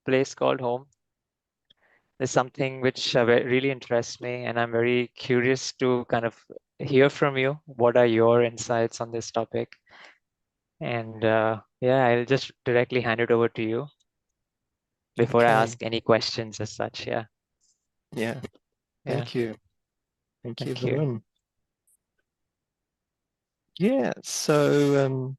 place called home is something which really interests me, and I'm very curious to kind of hear from you. What are your insights on this topic? And yeah, I'll just directly hand it over to you before I Okay. ask any questions as such. Yeah. Yeah. Yeah. Thank you. Thank you, Thank you. Varun. Yeah. So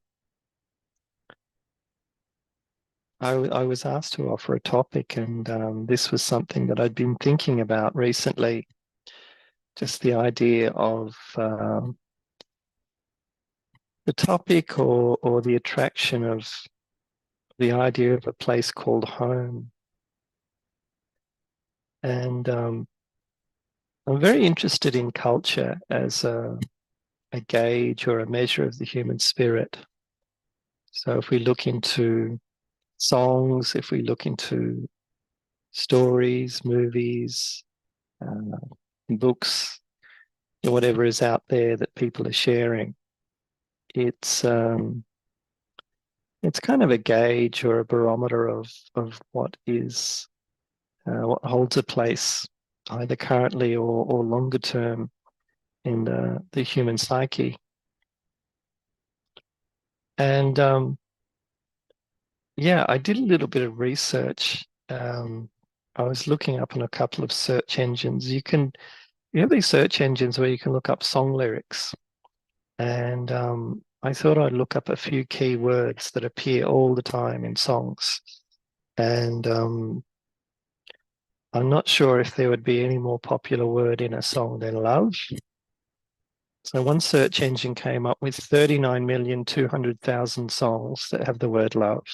I was asked to offer a topic, and this was something that I'd been thinking about recently. Just the idea of the topic or the attraction of the idea of a place called home. And I'm very interested in culture as a gauge or a measure of the human spirit. So if we look into songs, if we look into stories, movies, books, whatever is out there that people are sharing, it's kind of a gauge or a barometer of what is what holds a place either currently or longer term in the human psyche. And yeah, I did a little bit of research. I was looking up on a couple of search engines. You have these search engines where you can look up song lyrics. And I thought I'd look up a few key words that appear all the time in songs. And I'm not sure if there would be any more popular word in a song than love. So one search engine came up with 39,200,000 songs that have the word love.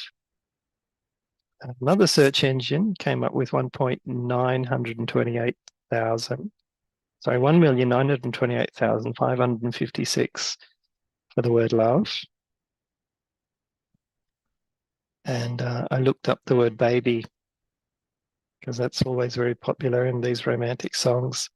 Another search engine came up with 1,928,556 for the word love. And I looked up the word baby because that's always very popular in these romantic songs.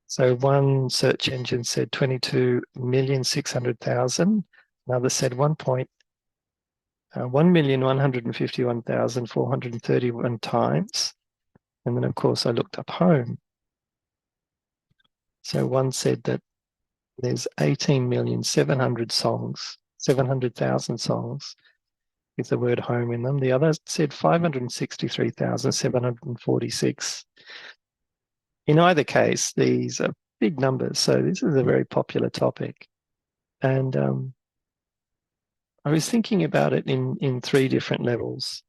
So one search engine said 22,600,000. Another said 1,151,431 times. And then, of course, I looked up home. So one said that there's 18,700,000 songs, 700,000 songs with the word home in them. The other said 563,746. In either case, these are big numbers. So this is a very popular topic. And I was thinking about it in three different levels.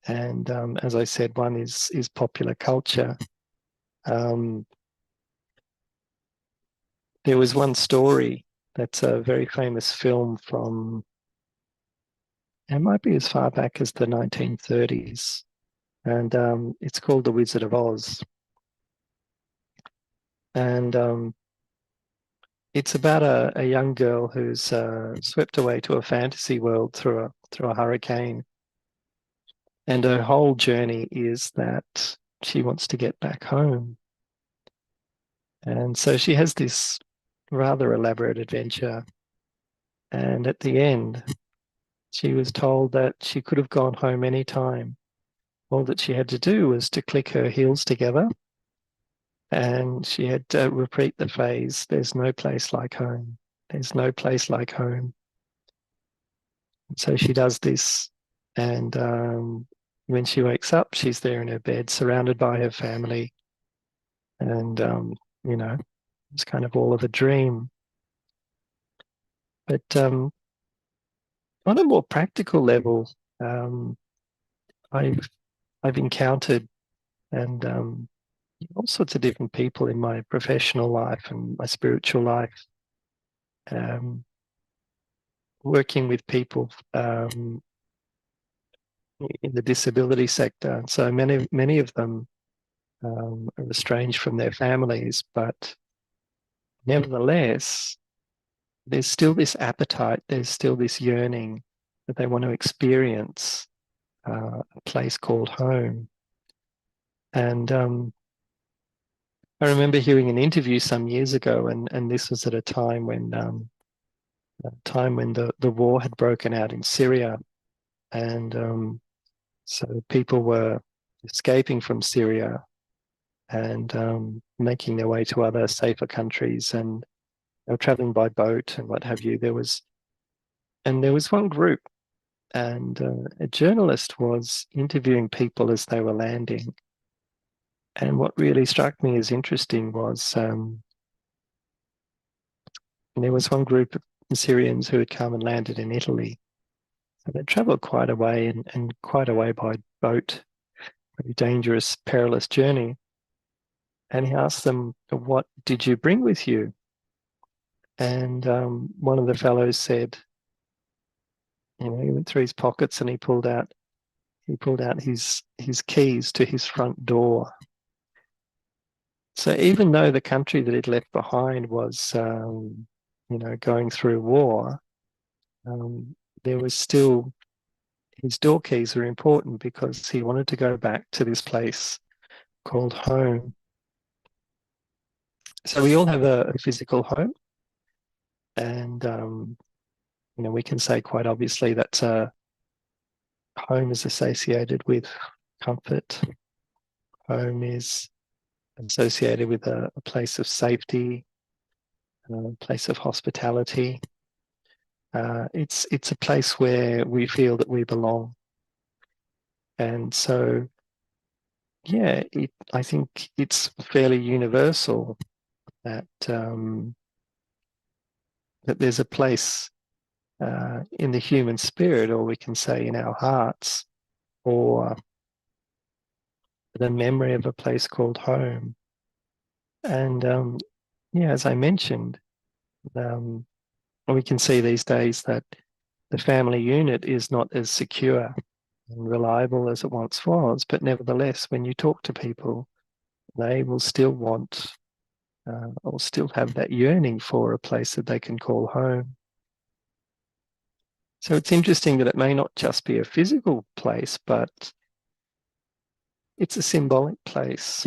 And as I said, one is popular culture. There was one story that's a very famous film from, it might be as far back as the 1930s. And it's called The Wizard of Oz. And it's about a young girl who's swept away to a fantasy world through a hurricane. And her whole journey is that she wants to get back home. And so she has this rather elaborate adventure. And at the end, she was told that she could have gone home any time. All that she had to do was to click her heels together, and she had to repeat the phrase, "There's no place like home. There's no place like home." So she does this, and when she wakes up, she's there in her bed, surrounded by her family, and it's kind of all of a dream. But on a more practical level, I've encountered and all sorts of different people in my professional life and my spiritual life, working with people in the disability sector. So many of them are estranged from their families, but nevertheless, there's still this appetite, there's still this yearning that they want to experience a place called home. And I remember hearing an interview some years ago, and this was at a time when the war had broken out in Syria, and so people were escaping from Syria and making their way to other safer countries, and they were traveling by boat and what have you. There was one group, and a journalist was interviewing people as they were landing. And what really struck me as interesting was there was one group of Syrians who had come and landed in Italy. So they travelled quite a way, and quite a way by boat, a very dangerous, perilous journey. And he asked them, "What did you bring with you?" And one of the fellows said, he went through his pockets and he pulled out his keys to his front door. So even though the country that he'd left behind was, going through war, there was still, his door keys were important because he wanted to go back to this place called home. So we all have a physical home, and we can say quite obviously that home is associated with comfort. Home is associated with a place of safety, a place of hospitality. It's a place where we feel that we belong. And so, yeah, I think it's fairly universal that that there's a place in the human spirit, or we can say in our hearts, or the memory of a place called home. And as I mentioned, we can see these days that the family unit is not as secure and reliable as it once was, but nevertheless, when you talk to people, they will still want or still have that yearning for a place that they can call home. So it's interesting that it may not just be a physical place, but it's a symbolic place.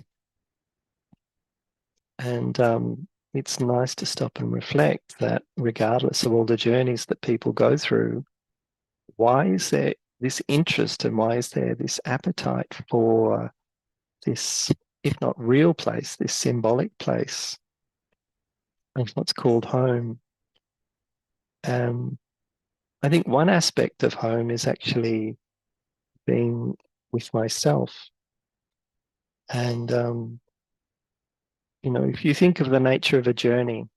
And it's nice to stop and reflect that regardless of all the journeys that people go through, why is there this interest and why is there this appetite for this, if not real place, this symbolic place of what's called home? I think one aspect of home is actually being with myself. And, if you think of the nature of a journey,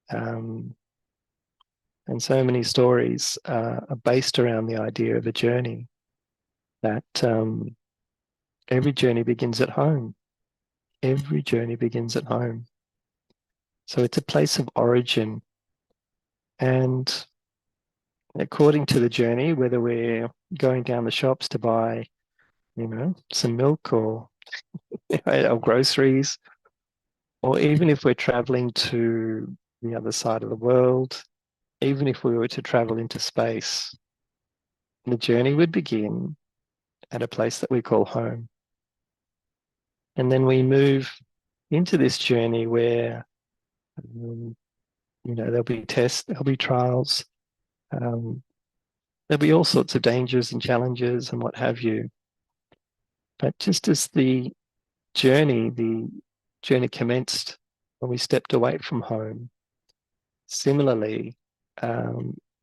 and so many stories are based around the idea of a journey, that every journey begins at home. Every journey begins at home. So it's a place of origin. And according to the journey, whether we're going down the shops to buy, some milk or or groceries, or even if we're traveling to the other side of the world, even if we were to travel into space, the journey would begin at a place that we call home. And then we move into this journey where, there'll be tests, there'll be trials, there'll be all sorts of dangers and challenges and what have you. But just as the journey commenced when we stepped away from home, similarly,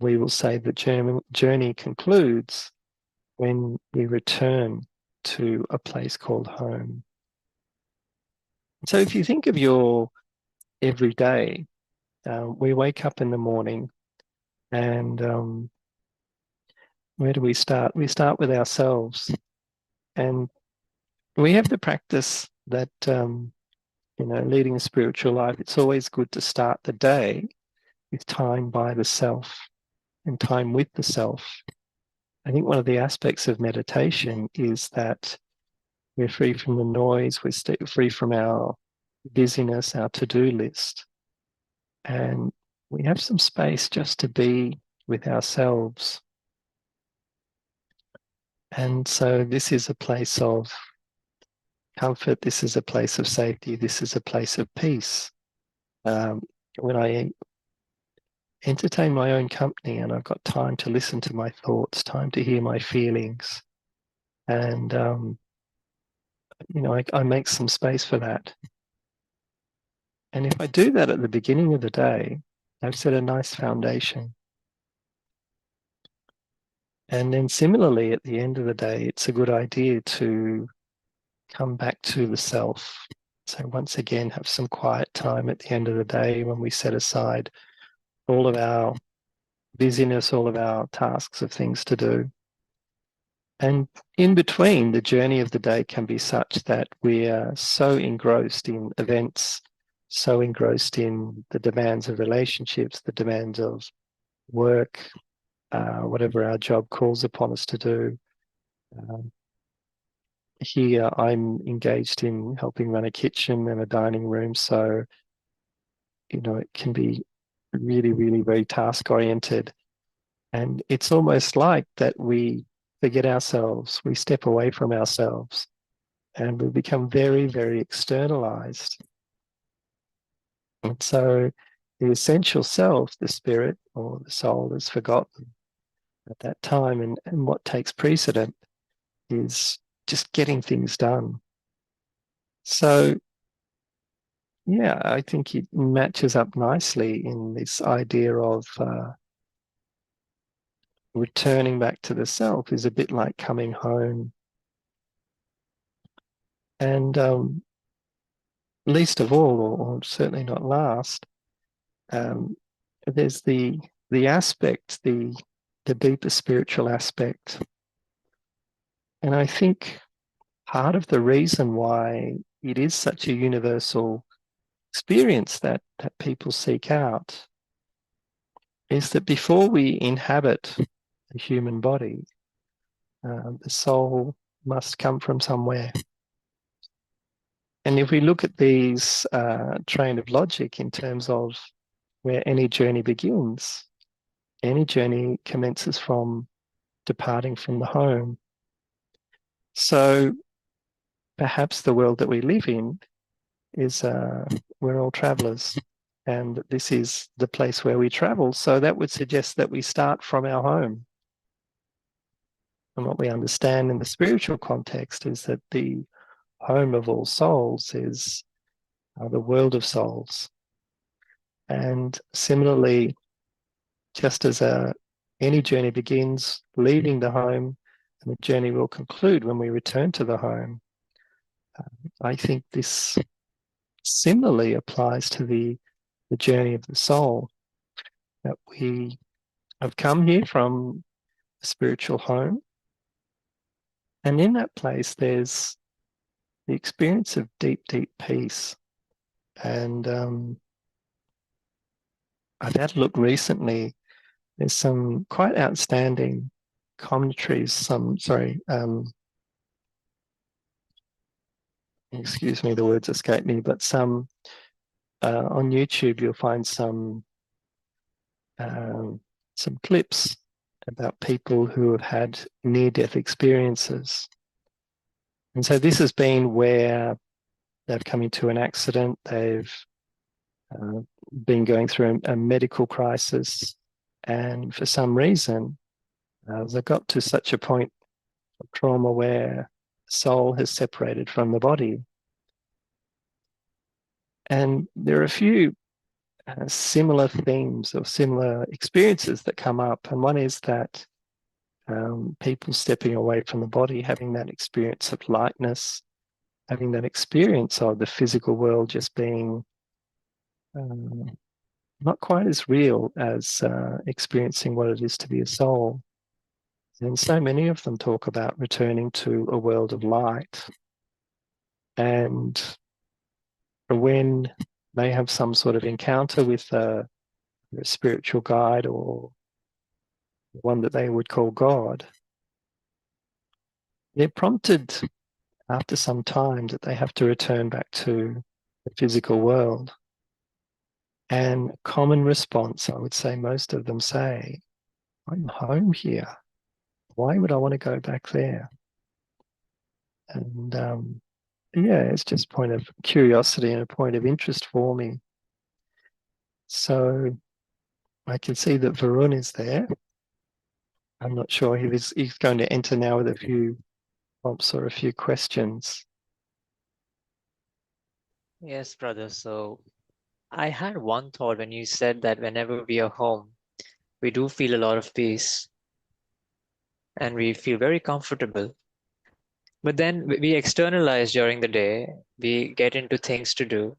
we will say the journey concludes when we return to a place called home. So if you think of your everyday, we wake up in the morning and where do we start? We start with ourselves. And we have the practice that, leading a spiritual life, it's always good to start the day with time by the self and time with the self. I think one of the aspects of meditation is that we're free from the noise, we're free from our busyness, our to-do list, and we have some space just to be with ourselves. And so this is a place of comfort, this is a place of safety, this is a place of peace. When I entertain my own company and I've got time to listen to my thoughts, time to hear my feelings, and I make some space for that. And if I do that at the beginning of the day, I've set a nice foundation. And then similarly, at the end of the day, it's a good idea to come back to the self. So once again, have some quiet time at the end of the day when we set aside all of our busyness, all of our tasks of things to do. And in between, the journey of the day can be such that we are so engrossed in events, so engrossed in the demands of relationships, the demands of work, whatever our job calls upon us to do. Here, I'm engaged in helping run a kitchen and a dining room, so it can be really, really very task oriented. And it's almost like that we forget ourselves, we step away from ourselves, and we become very, very externalized. And so the essential self, the spirit or the soul, is forgotten at that time. And what takes precedent is just getting things done. So, yeah, I think it matches up nicely in this idea of returning back to the self is a bit like coming home. And least of all, or certainly not last, there's the aspect, the deeper spiritual aspect. And I think part of the reason why it is such a universal experience that people seek out is that before we inhabit the human body, the soul must come from somewhere. And if we look at these train of logic in terms of where any journey begins, any journey commences from departing from the home. So perhaps the world that we live in is we're all travelers, and this is the place where we travel. So that would suggest that we start from our home. And what we understand in the spiritual context is that the home of all souls is the world of souls. And similarly, just as any journey begins leaving the home, and the journey will conclude when we return to the home, I think this similarly applies to the journey of the soul, that we have come here from a spiritual home. And in that place, there's the experience of deep, deep peace. And I've had a look recently. There's some quite outstanding commentaries, excuse me, the words escape me, but some on YouTube, you'll find some clips about people who have had near-death experiences. And so this has been where they've come into an accident, they've been going through a medical crisis, and for some reason, they got to such a point of trauma where the soul has separated from the body. And there are a few similar themes or similar experiences that come up. And one is that people stepping away from the body, having that experience of lightness, having that experience of the physical world just being not quite as real as experiencing what it is to be a soul. And so many of them talk about returning to a world of light. And when they have some sort of encounter with a spiritual guide or one that they would call God, they're prompted after some time that they have to return back to the physical world. And common response, I would say most of them say, I'm home here. Why would I want to go back there? And yeah, it's just a point of curiosity and a point of interest for me. So I can see that Varun is there. I'm not sure he's going to enter now with a few prompts or a few questions. Yes, brother. So I had one thought when you said that whenever we are home, we do feel a lot of peace and we feel very comfortable. But then we externalize during the day, we get into things to do.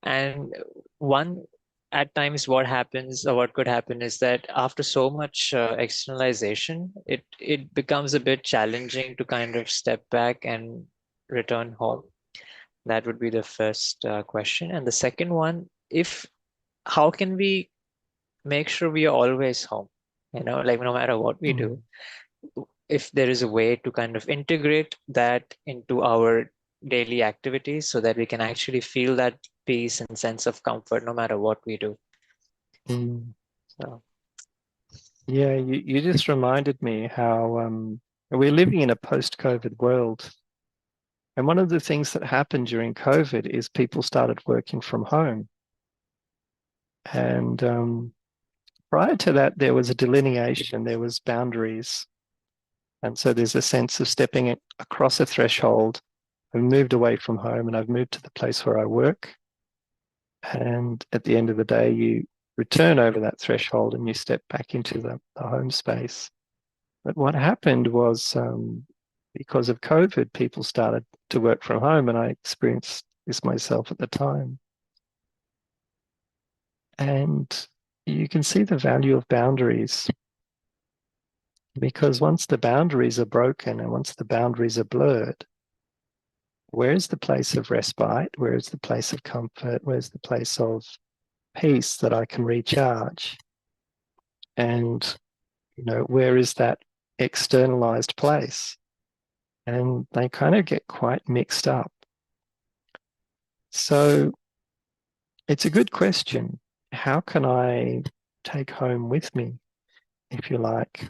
And one, at times, what happens or what could happen is that after so much externalization, it becomes a bit challenging to kind of step back and return home. That would be the first question. And the second one, if how can we make sure we are always home? Like no matter what we do, Mm. if there is a way to kind of integrate that into our daily activities so that we can actually feel that peace and sense of comfort no matter what we do. Mm. So, Yeah, you just reminded me how we're living in a post-COVID world. And one of the things that happened during COVID is people started working from home. And prior to that, there was a delineation, there was boundaries. And so there's a sense of stepping across a threshold. I've moved away from home and I've moved to the place where I work. And at the end of the day, you return over that threshold and you step back into the home space. But what happened was because of COVID, people started to work from home, and I experienced this myself at the time. And you can see the value of boundaries because once the boundaries are broken and once the boundaries are blurred, where's the place of respite? Where's the place of comfort? Where's the place of peace that I can recharge? And, where is that externalized place? And they kind of get quite mixed up. So it's a good question. How can I take home with me, if you like?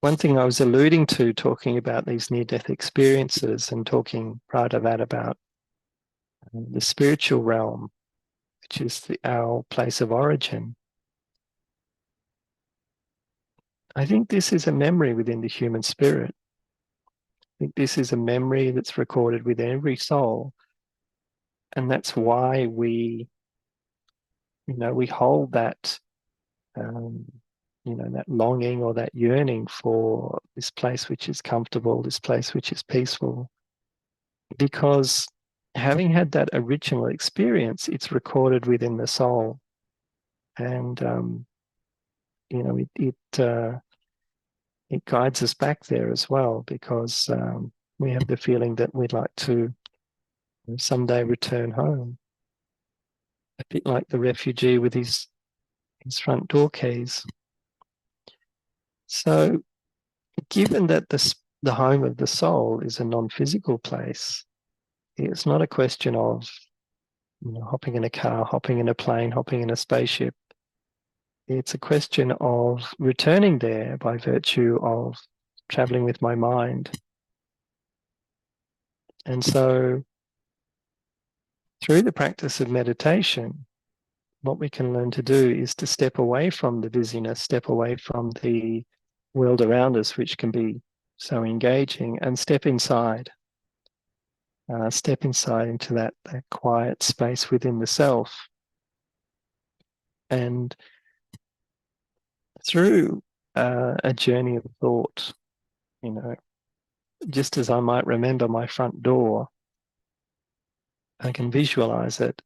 One thing I was alluding to, talking about these near-death experiences and talking prior to that about the spiritual realm, which is our place of origin. I think this is a memory within the human spirit. I think this is a memory that's recorded within every soul. And that's why we hold that, um, that longing or that yearning for this place which is comfortable, this place which is peaceful. Because having had that original experience, it's recorded within the soul. And, it guides us back there as well because we have the feeling that we'd like to someday return home, a bit like the refugee with his front door keys. So, given that the home of the soul is a non-physical place, it's not a question of hopping in a car, hopping in a plane, hopping in a spaceship. It's a question of returning there by virtue of traveling with my mind. And so, through the practice of meditation, what we can learn to do is to step away from the busyness, step away from the world around us, which can be so engaging, and step inside into that quiet space within the self. And through a journey of thought, just as I might remember my front door, I can visualize it.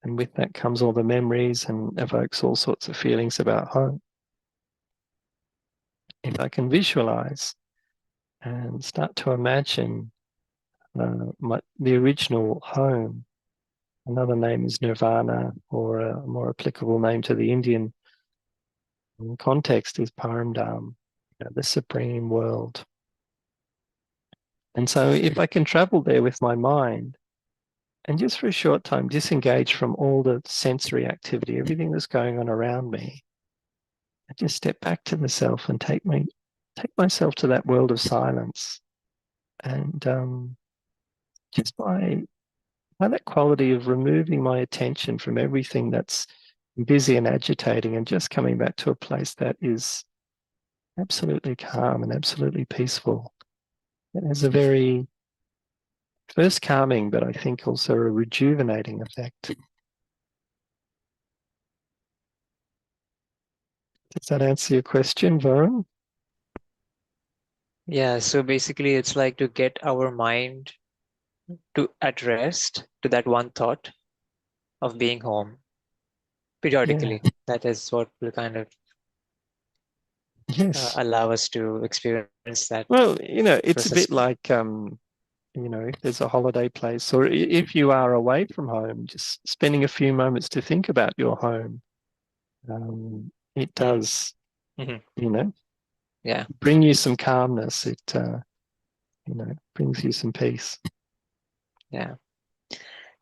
And with that comes all the memories and evokes all sorts of feelings about home. If I can visualize and start to imagine the original home, another name is nirvana, or a more applicable name to the Indian context is Paramdam, the supreme world. And so if I can travel there with my mind and just for a short time disengage from all the sensory activity, everything that's going on around me, I just step back to the self and take myself to that world of silence. And just by that quality of removing my attention from everything that's busy and agitating and just coming back to a place that is absolutely calm and absolutely peaceful. It has a very first calming, but I think also a rejuvenating effect. Does that answer your question, Varun? Yeah, so basically it's like to get our mind to at rest to that one thought of being home Yeah. periodically. That is what will kind of Yes. allow us to experience that Well, it's a process. bit like, if there's a holiday place, or if you are away from home, just spending a few moments to think about your home. It does, Mm-hmm. Yeah. bring you some calmness. It, brings you some peace. Yeah.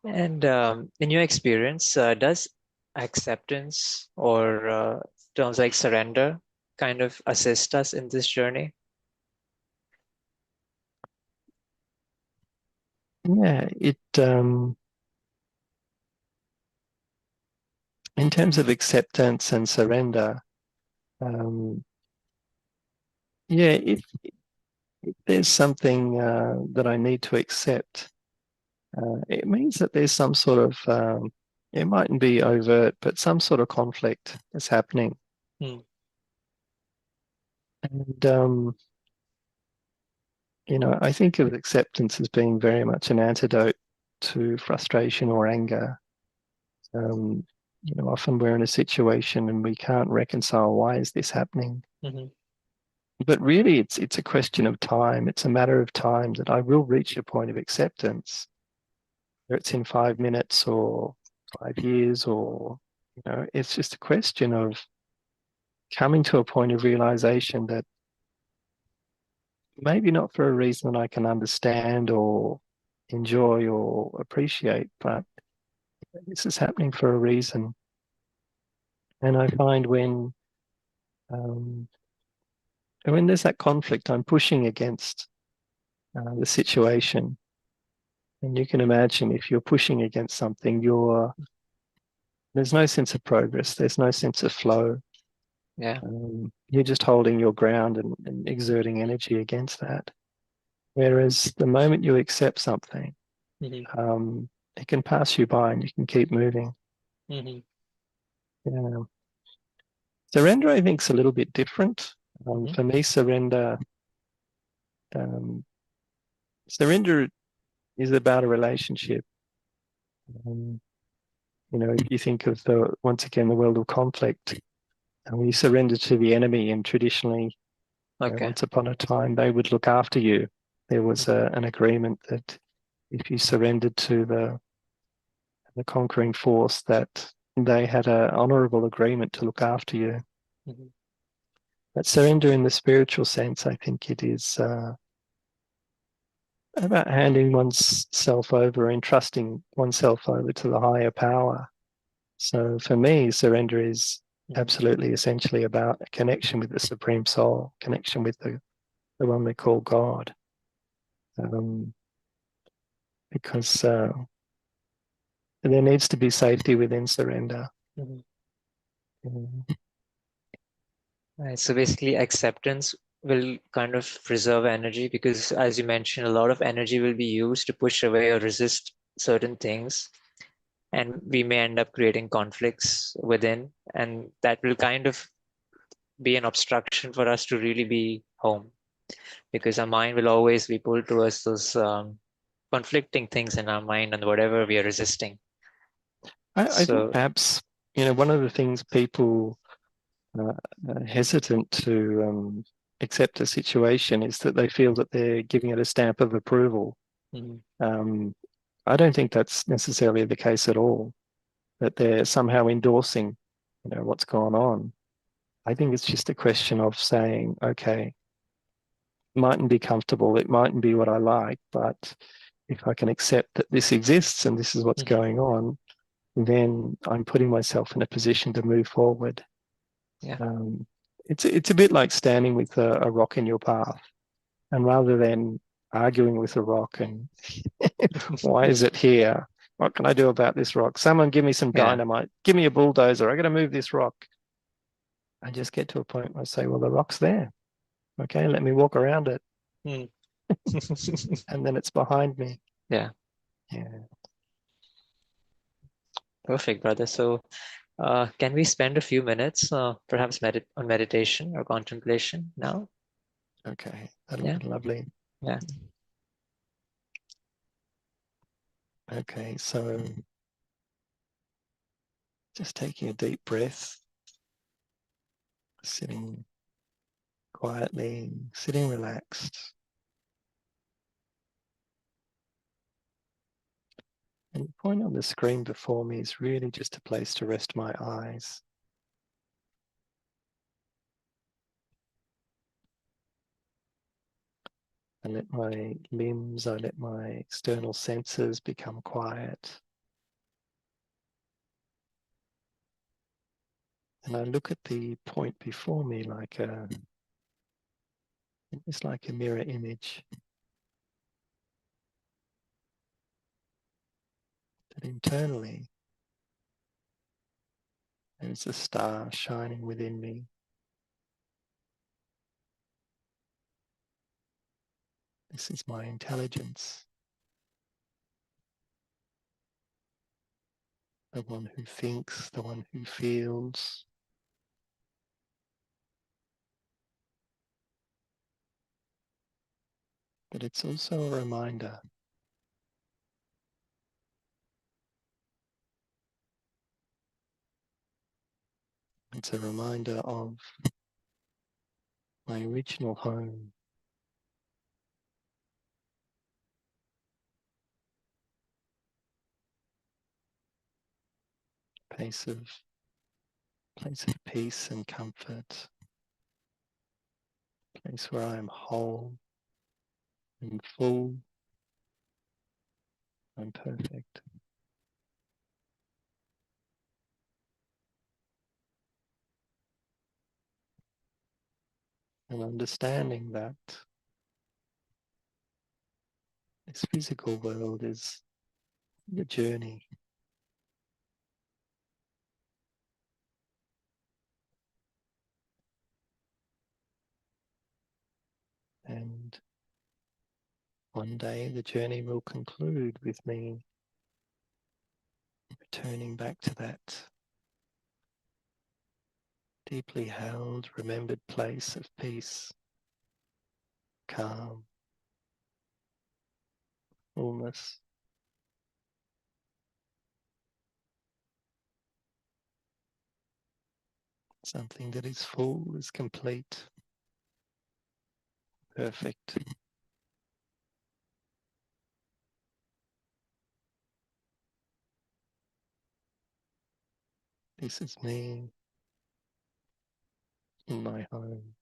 And in your experience, does acceptance or terms like surrender kind of assist us in this journey? Yeah, in terms of acceptance and surrender, yeah, if there's something that I need to accept, it means that there's some sort of, it mightn't be overt, but some sort of conflict is happening. Mm. And, I think of acceptance as being very much an antidote to frustration or anger. Often we're in a situation and we can't reconcile, why is this happening? Mm-hmm. But really, it's a question of time. It's a matter of time that I will reach a point of acceptance, whether it's in 5 minutes or 5 years, or it's just a question of coming to a point of realization that maybe not for a reason I can understand or enjoy or appreciate, but this is happening for a reason. And I find when there's that conflict, I'm pushing against the situation. And you can imagine if you're pushing against something, there's no sense of progress. There's no sense of flow. Yeah. You're just holding your ground and exerting energy against that. Whereas the moment you accept something, Mm-hmm. it can pass you by and you can keep moving. Mm-hmm. Yeah. Surrender, I think, is a little bit different. Mm-hmm. For me, um, surrender is about a relationship. Um, if you think of once again the world of conflict, and when you surrender to the enemy, and traditionally, Okay. once upon a time, they would look after you. There was Mm-hmm. an agreement that if you surrendered to the conquering force, that they had an honorable agreement to look after you. Mm-hmm. But surrender in the spiritual sense, I think it is about handing oneself over, entrusting oneself over to the higher power. So for me, surrender is absolutely essentially about a connection with the Supreme Soul, connection with the one we call God. Because there needs to be safety within surrender. Mm-hmm. Mm. Right. So basically, acceptance will kind of preserve energy because, as you mentioned, a lot of energy will be used to push away or resist certain things. And we may end up creating conflicts within, and that will kind of be an obstruction for us to really be home because our mind will always be pulled towards those conflicting things in our mind and whatever we are resisting. I think So, perhaps, one of the things people hesitant to accept a situation is that they feel that they're giving it a stamp of approval. mhm, I don't think that's necessarily the case at all, that they're somehow endorsing, what's gone on. I think it's just a question of saying, okay, it mightn't be comfortable, it mightn't be what I like, but if I can accept that this exists and this is what's mhm, going on, then I'm putting myself in a position to move forward. yeah, Um, it's a bit like standing with a rock in your path, and rather than arguing with the rock and why is it here? What can I do about this rock? Someone give me some yeah. dynamite. Give me a bulldozer. I got to move this rock. I just get to a point where I say, well, the rock's there. Okay, let me walk around it. Mm. And then it's behind me. Yeah. Perfect, brother. So can we spend a few minutes perhaps on meditation or contemplation now? Okay, that'll Yeah. be lovely. Yeah. Okay, so just taking a deep breath, sitting quietly, sitting relaxed. And the point on the screen before me is really just a place to rest my eyes. I let my limbs, I let my external senses become quiet. And I look at the point before me it's like a mirror image. That internally, there's a star shining within me. This is my intelligence, the one who thinks, the one who feels. But it's also a reminder. It's a reminder of my original home. Place of peace and comfort. Place where I am whole and full and perfect. And understanding that this physical world is the journey. And one day the journey will conclude with me returning back to that deeply held, remembered place of peace, calm, fullness. Something that is full, is complete, perfect. This is me in my home.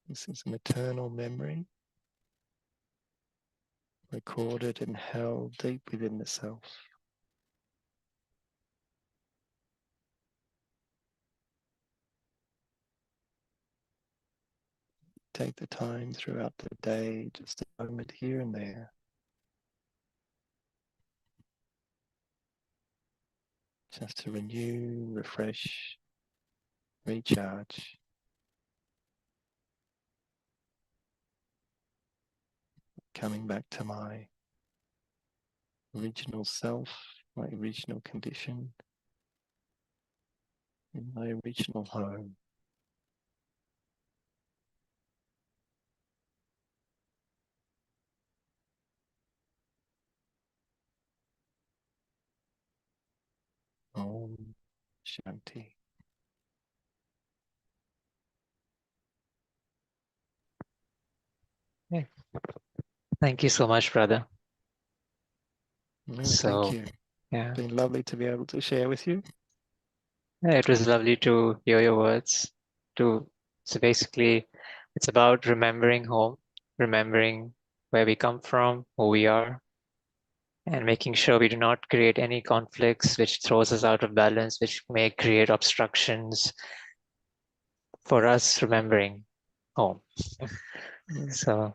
This is an eternal memory, recorded and held deep within the self. Take the time throughout the day, just a moment here and there, just to renew, refresh, recharge, coming back to my original self, my original condition, in my original home. Om Shanti. Yeah. Thank you so much, brother. No, thank So, you. yeah. It's been lovely to be able to share with you. Yeah, it was lovely to hear your words. So basically, it's about remembering home, remembering where we come from, who we are, and making sure we do not create any conflicts which throws us out of balance, which may create obstructions for us remembering home. Yeah. So,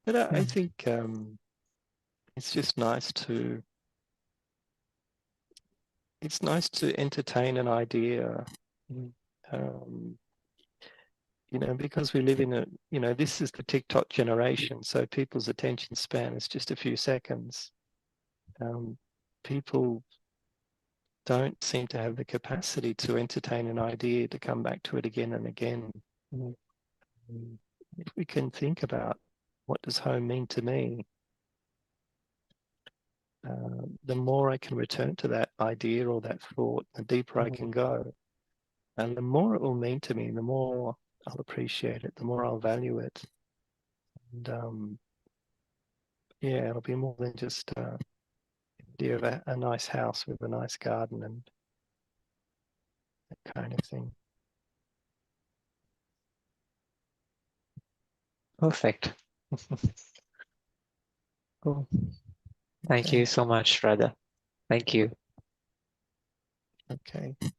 But I yeah. think it's just nice to entertain an idea. Mhm. Um, because we live in this is the TikTok generation, so people's attention span is just a few seconds. People don't seem to have the capacity to entertain an idea, to come back to it again and again. If we can think about what does home mean to me, the more I can return to that idea or that thought, the deeper I can go. And the more it will mean to me, the more I'll appreciate it, the more I'll value it. And yeah, it'll be more than just the idea of a nice house with a nice garden and that kind of thing. Perfect. Cool. Thank Okay. you so much, Radha. Thank you. Okay.